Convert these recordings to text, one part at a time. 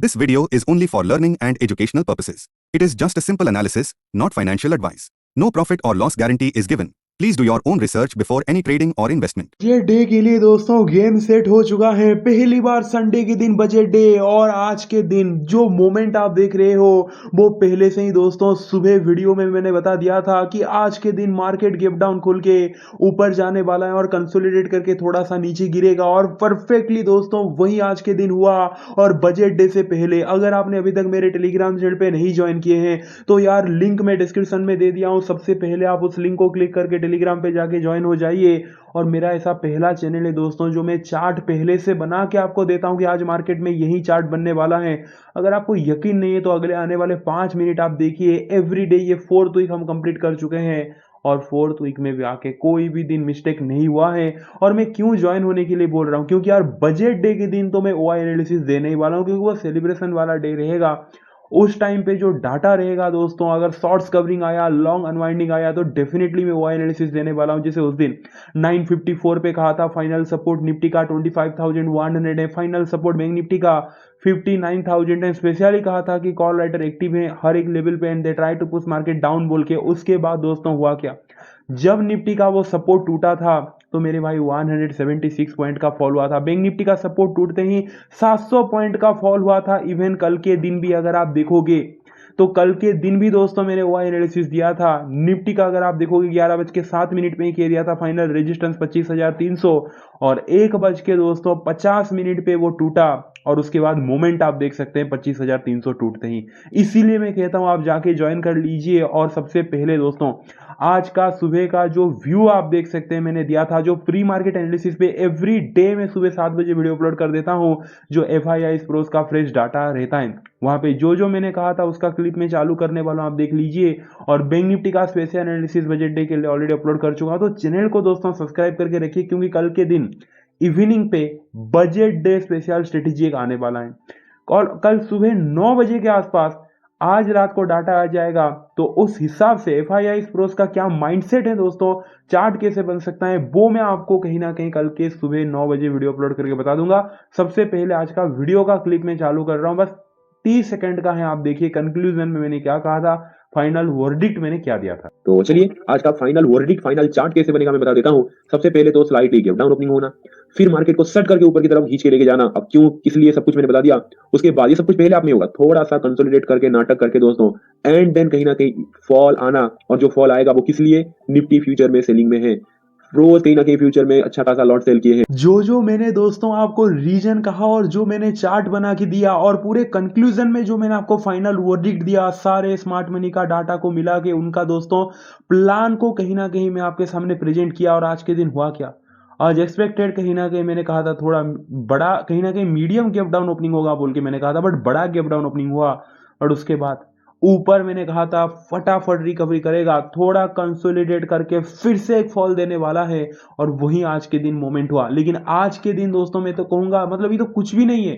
This video is only for learning and educational purposes. It is just a simple analysis, not financial advice. No profit or loss guarantee is given. Please do your own research before any trading or investment. Budget day के लिए दोस्तों game set हो चुका है। पहली बार Sunday के दिन budget day, और आज के दिन जो मोमेंट आप देख रहे हो वो पहले से ही दोस्तों सुबह वीडियो में मैंने बता दिया था कि आज के दिन मार्केट गैप डाउन खुल के ऊपर जाने वाला है और कंसोलिडेट करके थोड़ा सा नीचे गिरेगा, और परफेक्टली दोस्तों वही आज के दिन हुआ। और बजट डे से पहले अगर आपने अभी तक मेरे टेलीग्राम चैनल पे नहीं ज्वाइन किए हैं तो यार लिंक मैं डिस्क्रिप्शन में दे दिया हूँ, सबसे पहले आप उस लिंक को क्लिक करके टेलीग्राम पे जाके ज्वाइन हो जाइए। और मेरा ऐसा पहला चैनल है दोस्तों जो मैं चार्ट पहले से बना के आपको देता हूं कि आज मार्केट में यही चार्ट बनने वाला है। अगर आपको यकीन नहीं है तो अगले आने वाले 5 मिनट आप देखिए। एवरी डे ये 4th वीक हम कंप्लीट कर चुके हैं और 4th वीक में भी आके कोई भी दिन मिस्टेक नहीं हुआ है। और मैं क्यों ज्वाइन होने के लिए बोल रहा हूँ, क्योंकि यार बजट डे के दिन तो मैं ओआई एनालिसिस देने ही वाला हूँ, क्योंकि वो सेलिब्रेशन वाला डे रहेगा। उस टाइम पे जो डाटा रहेगा दोस्तों, अगर शॉर्ट्स कवरिंग आया, लॉन्ग अनवाइंडिंग आया तो डेफिनेटली मैं वो एनालिसिस देने वाला हूं। जैसे उस दिन 954 पे कहा था फाइनल सपोर्ट निफ्टी का 25,100 है, फाइनल सपोर्ट बैंक निफ्टी का 59,000 है। स्पेशली कहा था कि कॉल राइटर एक्टिव है हर एक लेवल पे and they try to push market down बोल के। उसके बाद दोस्तों हुआ क्या, जब निफ्टी का वो सपोर्ट टूटा था तो मेरे भाई 176 पॉइंट का फॉल हुआ था। बैंक निफ्टी का सपोर्ट टूटते ही 700 पॉइंट का फॉल हुआ था। इवन कल के दिन भी अगर आप देखोगे तो कल के दिन भी दोस्तों मैंने वो एनालिसिस दिया था। निफ्टी का अगर आप देखोगे 11:07 में ही किया दिया था, फाइनल रेजिस्टेंस 25,300, और 1 दोस्तों 50 पे वो टूटा। और उसके बाद मोमेंट आप देख सकते हैं 25,300 टूटते ही। इसीलिए मैं कहता हूं आप जाके ज्वाइन कर लीजिए। और सबसे पहले दोस्तों आज का सुबह का जो व्यू आप देख सकते हैं मैंने दिया था, जो प्री मार्केट एनालिसिस पे एवरी डे में सुबह 7 बजे वीडियो अपलोड कर देता हूं, जो FII प्रोस का फ्रेश डाटा रहता है वहां पे जो जो मैंने कहा था उसका क्लिप में चालू करने वाला हूं, आप देख लीजिए। और बैंक निफ्टी का स्पेशल एनालिसिस बजट डे के लिए ऑलरेडी अपलोड कर चुका हूं, तो चैनल को दोस्तों सब्सक्राइब करके रखिए, क्योंकि कल के दिन इवनिंग पे बजट डे स्पेशल स्ट्रेटेजी एक आने वाला है। और कल सुबह 9 बजे के आसपास आज रात को डाटा आ जाएगा, तो उस हिसाब से FII प्रोस का क्या माइंडसेट है दोस्तों, चार्ट कैसे बन सकता है, वो मैं आपको कहीं ना कहीं कल के सुबह 9 बजे वीडियो अपलोड करके बता दूंगा। सबसे पहले आज का वीडियो का क्लिप में चालू कर रहा हूं, बस 30 सेकंड का है। आप देखिए कंक्लूजन में मैंने क्या कहा था, फाइनल वर्डिक्ट मैंने क्या दिया था। तो चलिए आज का फाइनल वर्डिक्ट, फाइनल चार्ट कैसे बनेगा मैं बता देता हूं। सबसे पहले तो स्लाइटली गैप डाउन ओपनिंग होना, फिर मार्केट को सट करके ऊपर की तरफ खींच के लेके जाना। अब क्यों किस लिए सब कुछ मैंने बता दिया। उसके बाद ये सब कुछ पहले आप में होगा, थोड़ा सा कंसोलिडेट करके नाटक करके दोस्तों, एंड देन कहीं ना कहीं फॉल आना। और जो फॉल आएगा वो किस लिए, निफ्टी फ्यूचर में सेलिंग में है। रोज कहीं ना कहीं फ्यूचर में अच्छा खासा लॉट सेल किए हैं। जो मैंने दोस्तों आपको रीजन कहा और जो मैंने चार्ट बना के दिया, और पूरे कंक्लूजन में जो मैंने आपको फाइनल वर्डिक्ट दिया, सारे स्मार्ट मनी का डाटा को मिला के उनका दोस्तों प्लान को कहीं ना कहीं मैं आपके सामने प्रेजेंट किया। और आज के दिन हुआ क्या, आज एक्सपेक्टेड कहीं ना कहीं मैंने कहा था थोड़ा बड़ा, कहीं ना कहीं मीडियम गैप डाउन ओपनिंग होगा बोल के मैंने कहा था, बट बड़ा गैप डाउन ओपनिंग हुआ। और उसके बाद ऊपर मैंने कहा था फटाफट रिकवरी करेगा, थोड़ा कंसोलिडेट करके फिर से एक फॉल देने वाला है। और वही आज के दिन मोमेंट हुआ। लेकिन आज के दिन दोस्तों मैं तो कहूंगा, मतलब ये तो कुछ भी नहीं है।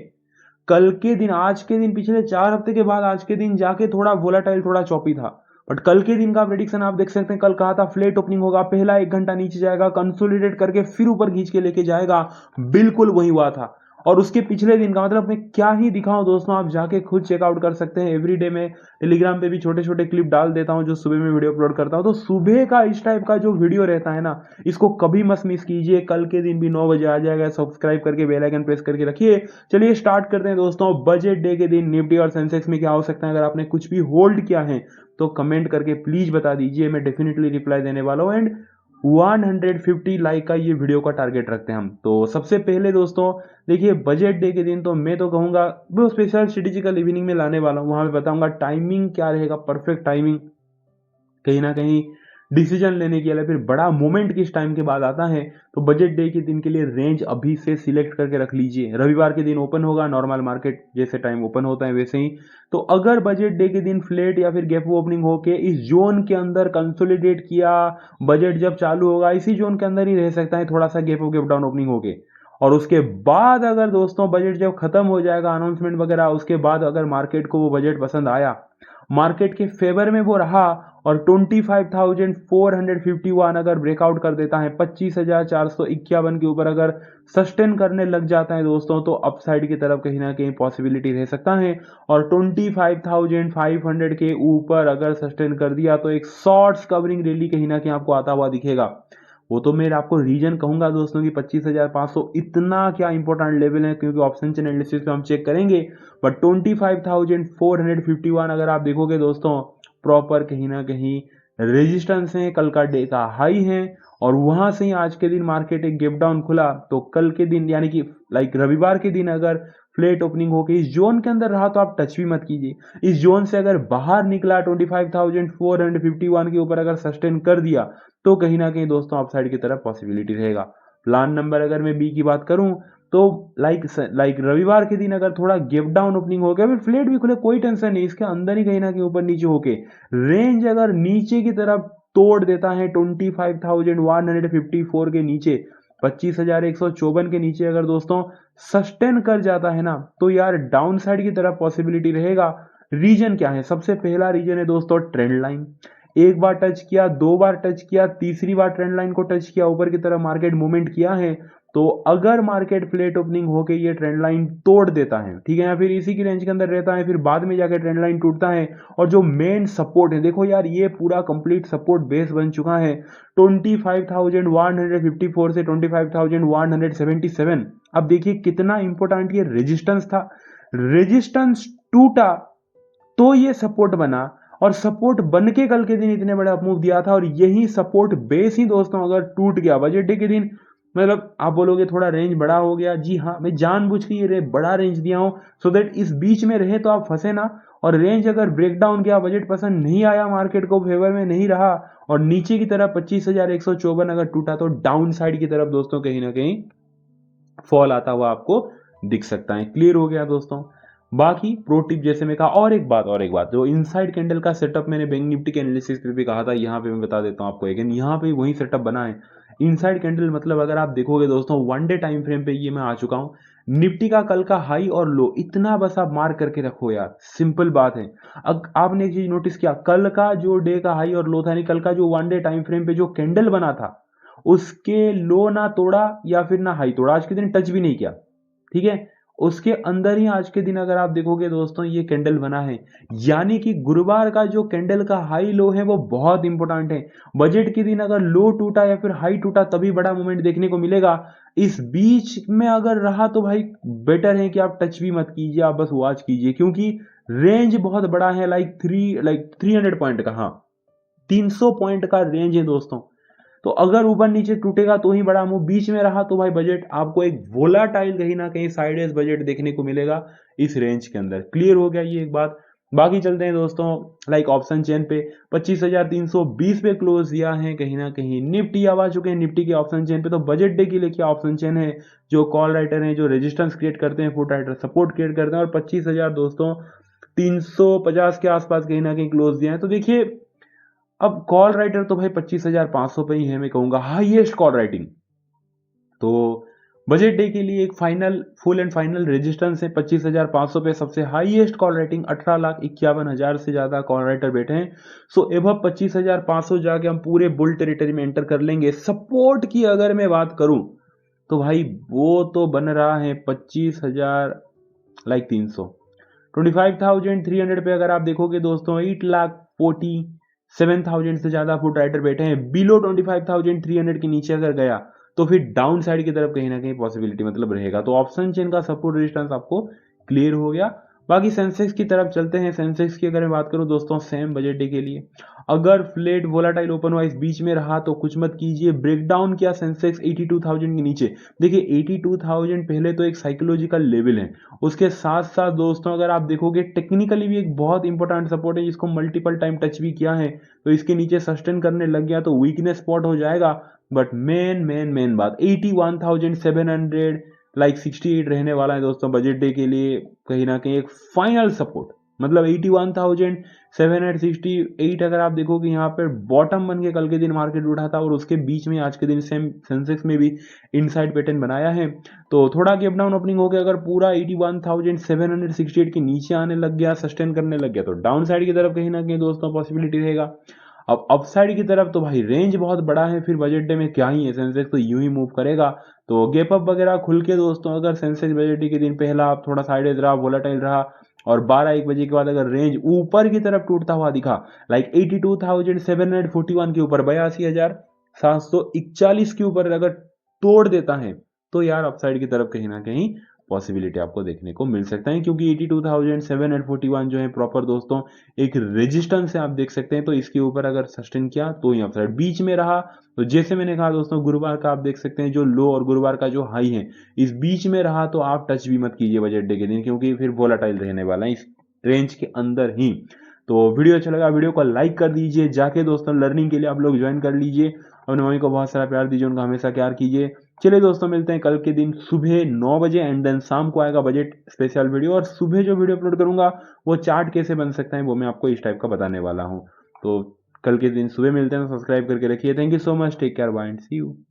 कल के दिन, आज के दिन पिछले 4 हफ्ते के बाद आज के दिन जाके थोड़ा वोलाटाइल, थोड़ा चौपी था। बट कल के दिन का प्रेडिक्शन आप देख सकते हैं, कल कहा था फ्लैट ओपनिंग होगा, पहला 1 घंटा नीचे जाएगा, कंसोलिडेट करके फिर ऊपर खींच के लेके जाएगा, बिल्कुल वही हुआ था। और उसके पिछले दिन का मतलब मैं क्या ही दिखाऊं दोस्तों, आप जाके खुद चेकआउट कर सकते हैं। एवरी डे में टेलीग्राम पे भी छोटे छोटे क्लिप डाल देता हूं जो सुबह में वीडियो अपलोड करता हूं, तो सुबह का इस टाइप का जो वीडियो रहता है ना, इसको कभी मत मिस कीजिए। कल के दिन भी 9 बजे आ जाएगा, सब्सक्राइब करके बेल आइकन प्रेस करके रखिए। चलिए स्टार्ट करते हैं दोस्तों। बजट डे के दिन निफ्टी और सेंसेक्स में क्या हो सकता है, अगर आपने कुछ भी होल्ड किया है तो कमेंट करके प्लीज बता दीजिए, मैं डेफिनेटली रिप्लाई देने वाला हूं। एंड 150 लाइक का ये वीडियो का टारगेट रखते हैं हम। तो सबसे पहले दोस्तों देखिए, बजट डे के दिन तो मैं तो कहूंगा वो स्पेशल स्ट्रेटेजिकल इवनिंग में लाने वाला हूं, वहां पे बताऊंगा टाइमिंग क्या रहेगा, परफेक्ट टाइमिंग कहीं ना कहीं डिसीजन लेने के लिए। फिर बड़ा मोमेंट किस टाइम के बाद आता है, तो बजट डे के दिन के लिए रेंज अभी से सिलेक्ट करके रख लीजिए। रविवार के दिन ओपन होगा, नॉर्मल मार्केट जैसे टाइम ओपन होता है वैसे ही। तो अगर बजट डे के दिन फ्लैट या फिर गैप ओपनिंग होके इस जोन के अंदर कंसोलिडेट किया, बजट जब चालू होगा इसी जोन के अंदर ही रह सकता है, थोड़ा सा गैप डाउन ओपनिंग होके। और उसके बाद अगर दोस्तों बजट जब खत्म हो जाएगा, अनाउंसमेंट वगैरह, उसके बाद अगर मार्केट को वो बजट पसंद आया मार्केट के फेवर में वो रहा और 25,451 अगर ब्रेकआउट कर देता है, 25,451 के ऊपर अगर सस्टेन करने लग जाता है दोस्तों, तो अपसाइड की तरफ कहीं ना कहीं पॉसिबिलिटी रह सकता है। और 25,500 के ऊपर अगर सस्टेन कर दिया तो एक शॉर्ट्स कवरिंग रैली कहीं ना कहीं आपको आता हुआ दिखेगा। वो तो मैं आपको रीजन कहूंगा दोस्तों कि 25,500 इतना क्या इंपॉर्टेंट लेवल है, क्योंकि ऑप्शन चेन एनालिसिस पे हम चेक करेंगे। बट 25,451 अगर आप देखोगे दोस्तों, प्रॉपर कहीं ना कहीं रेजिस्टेंस है, कल का डे का हाई है, और वहां से ही आज के दिन मार्केट एक गैप डाउन खुला। तो कल के दिन यानी कि रविवार के दिन अगर फ्लैट ओपनिंग होकर इस जोन के अंदर रहा तो आप टच भी मत कीजिए। इस जोन से अगर बाहर निकला 25,451 के ऊपर अगर सस्टेन कर दिया तो कहीं ना कहीं दोस्तों अपसाइड की तरफ पॉसिबिलिटी रहेगा। प्लान नंबर अगर मैं बी की बात करूं तो रविवार के दिन अगर थोड़ा गैप डाउन ओपनिंग हो गया, फिर फ्लैट भी खुले, कोई टेंशन नहीं, इसके अंदर ही कहीं ना कहीं ऊपर नीचे होके रेंज अगर नीचे की तरफ तोड़ देता है 25,154 के नीचे, 25,154 के नीचे अगर दोस्तों सस्टेन कर जाता है ना, तो यार डाउन साइड की तरफ पॉसिबिलिटी रहेगा। रीजन क्या है? सबसे पहला रीजन है दोस्तों ट्रेंड लाइन। एक बार टच किया, दो बार टच किया, तीसरी बार ट्रेंड लाइन को टच किया, ऊपर की तरफ मार्केट मूवमेंट किया है। तो अगर मार्केट फ्लैट ओपनिंग होके ये ट्रेंड लाइन तोड़ देता है, ठीक है, या फिर इसी की रेंज के अंदर रहता है, फिर बाद में जाकर ट्रेंड लाइन टूटता है, और जो मेन सपोर्ट है, देखो यार ये पूरा कंप्लीट सपोर्ट बेस बन चुका है 25,154 से 25,177। अब देखिए कितना इंपॉर्टेंट ये रेजिस्टेंस था। रेजिस्टेंस टूटा तो ये सपोर्ट बना, और सपोर्ट बन के कल के दिन इतने बड़े अपमूव दिया था। और यही सपोर्ट बेस ही दोस्तों अगर टूट गया बजट डे के दिन, मतलब आप बोलोगे थोड़ा रेंज बड़ा हो गया, जी हाँ, मैं जानबूझ के ये बड़ा रेंज दिया हूं सो दैट इस बीच में रहे तो आप फंसे ना। और रेंज अगर ब्रेकडाउन किया, बजट पसंद नहीं आया, मार्केट को फेवर में नहीं रहा और नीचे की तरफ 25,154 अगर टूटा, तो डाउन साइड की तरफ दोस्तों कहीं ना कहीं फॉल आता हुआ आपको दिख सकता है। क्लियर हो गया दोस्तों? बाकी प्रो टिप जैसे मैं कहा, और एक बात जो इनसाइड कैंडल का सेटअप मैंने बैंक निफ्टी के एनालिसिस पे भी कहा था, यहाँ पे मैं बता देता हूँ आपको अगेन, यहाँ पे वही सेटअप बना है। इनसाइड कैंडल मतलब अगर आप देखोगे दोस्तों वन डे टाइम फ्रेम पे ये मैं आ चुका हूँ। निफ्टी का कल का हाई और लो इतना बस आप मार्क करके रखो यार, सिंपल बात है। अब आपने एक चीज नोटिस किया, कल का जो डे का हाई और लो था, नहीं कल का जो वन डे टाइम फ्रेम पे जो कैंडल बना था, उसके लो ना तोड़ा या फिर ना हाई तोड़ा, आज के दिन टच भी नहीं किया, ठीक है। उसके अंदर ही आज के दिन अगर आप देखोगे दोस्तों ये कैंडल बना है, यानी कि गुरुवार का जो कैंडल का हाई लो है वो बहुत इंपॉर्टेंट है। बजट के दिन अगर लो टूटा या फिर हाई टूटा तभी बड़ा मूवमेंट देखने को मिलेगा। इस बीच में अगर रहा तो भाई बेटर है कि आप टच भी मत कीजिए, आप बस वॉच कीजिए, क्योंकि रेंज बहुत बड़ा है, 300 पॉइंट का, हाँ 300 पॉइंट का रेंज है दोस्तों। तो अगर ऊपर नीचे टूटेगा तो ही बड़ा मूव, बीच में रहा तो भाई बजट आपको एक वोलाटाइल कहीं ना कहीं साइडवेज बजट देखने को मिलेगा इस रेंज के अंदर। क्लियर हो गया ये एक बात। बाकी चलते हैं दोस्तों ऑप्शन चेन पे, 25,320 पे क्लोज दिया है कहीं ना कहीं निफ्टी आ चुके हैं निफ्टी के ऑप्शन चेन पे। तो बजट डे के लिए क्या ऑप्शन चेन है, जो कॉल राइटर है, जो रेजिस्टेंस क्रिएट करते हैं, फुट राइटर सपोर्ट क्रिएट करते हैं, और 25,000 दोस्तों 350 के आसपास कहीं ना कहीं क्लोज दिया है। तो देखिए अब कॉल राइटर तो भाई 25,500 पे ही है, मैं कहूंगा हाईएस्ट कॉल राइटिंग। तो बजट डे के लिए एक final full and final resistance है 25,500 पे, सबसे हाईएस्ट कॉल राइटिंग 18,51,000 से ज्यादा कॉल राइटर बैठे हैं। सो एबव 25,500 जाके हम पूरे बुल टेरिटरी में एंटर कर लेंगे। सपोर्ट की अगर मैं बात करूं तो भाई वो तो बन रहा है 25,300, 25,300 पे अगर आप देखोगे दोस्तों 8,47,000 से ज्यादा फुट राइटर बैठे हैं। बिलो 25,300 के नीचे अगर गया तो फिर डाउन साइड की तरफ कहीं ना कहीं पॉसिबिलिटी मतलब रहेगा। तो ऑप्शन चेन का सपोर्ट रेजिस्टेंस आपको क्लियर हो गया। बाकी सेंसेक्स की तरफ चलते हैं। सेंसेक्स की अगर मैं बात करूं दोस्तों सेम बजट डे के लिए, अगर फ्लैट वोलाटाइल ओपन वाइज बीच में रहा तो कुछ मत कीजिए। ब्रेकडाउन किया सेंसेक्स 82,000 के नीचे, देखिए 82,000 पहले तो एक साइकोलॉजिकल लेवल है, उसके साथ साथ दोस्तों अगर आप देखोगे टेक्निकली भी एक बहुत इंपॉर्टेंट सपोर्ट है, जिसको मल्टीपल टाइम टच भी किया है। तो इसके नीचे सस्टेन करने लग गया तो वीकनेस स्पॉट हो जाएगा। बट मेन बात 81,700 68 रहने वाला है दोस्तों बजट डे के लिए कहीं ना कहीं एक फाइनल सपोर्ट। मतलब 81,768 अगर आप देखोगे यहाँ पर बॉटम बन के कल के दिन मार्केट उठा था और उसके बीच में आज के दिन सेम सेंसेक्स में भी इनसाइड पैटर्न बनाया है। तो थोड़ा गैप डाउन ओपनिंग हो गया, अगर पूरा 81,768 के नीचे आने लग गया, सस्टेन करने लग गया, तो डाउन साइड की तरफ कहीं ना कहीं दोस्तों पॉसिबिलिटी रहेगा। अब अपसाइड की तरफ तो भाई रेंज बहुत बड़ा है, फिर बजट डे में क्या ही है, सेंसेक्स तो यूं ही मूव करेगा। तो गैप अप वगैरह खुल के दोस्तों अगर सेंसेक्स बजट डे के दिन पहला आप थोड़ा साइडेज रहा, वोलेटाइल रहा और 12-1 बजे के बाद अगर रेंज ऊपर की तरफ टूटता हुआ दिखा, लाइक 82,741 के ऊपर, 82,741 के ऊपर अगर तोड़ देता है, तो यार अपसाइड की तरफ कहीं ना कहीं पॉसिबिलिटी आपको देखने को मिल सकता है, क्योंकि 82,741 जो है प्रॉपर दोस्तों एक रेजिस्टेंस है, आप देख सकते हैं। तो इसके ऊपर अगर सस्टेन किया तो ही अपसाइड, बीच में रहा तो जैसे मैंने कहा दोस्तों गुरुवार का आप देख सकते हैं जो लो और गुरुवार का जो हाई है इस बीच में रहा, तो आप टच भी मत कीजिए बजट डे के दिन, क्योंकि फिर वोलाटाइल रहने वाला है इस रेंज के अंदर ही। तो वीडियो अच्छा लगा, वीडियो को लाइक कर दीजिए, जाके दोस्तों लर्निंग के लिए आप लोग ज्वाइन कर लीजिए, अपने मम्मी को बहुत सारा प्यार दीजिए, उनका हमेशा प्यार कीजिए। चलिए दोस्तों मिलते हैं कल के दिन सुबह 9 बजे, एंड देन शाम को आएगा बजट स्पेशल वीडियो, और सुबह जो वीडियो अपलोड करूंगा वो चार्ट कैसे बन सकता है वो मैं आपको इस टाइप का बताने वाला हूँ। तो कल के दिन सुबह मिलते हैं, सब्सक्राइब करके रखिए। Thank you so much, take care, bye and see you.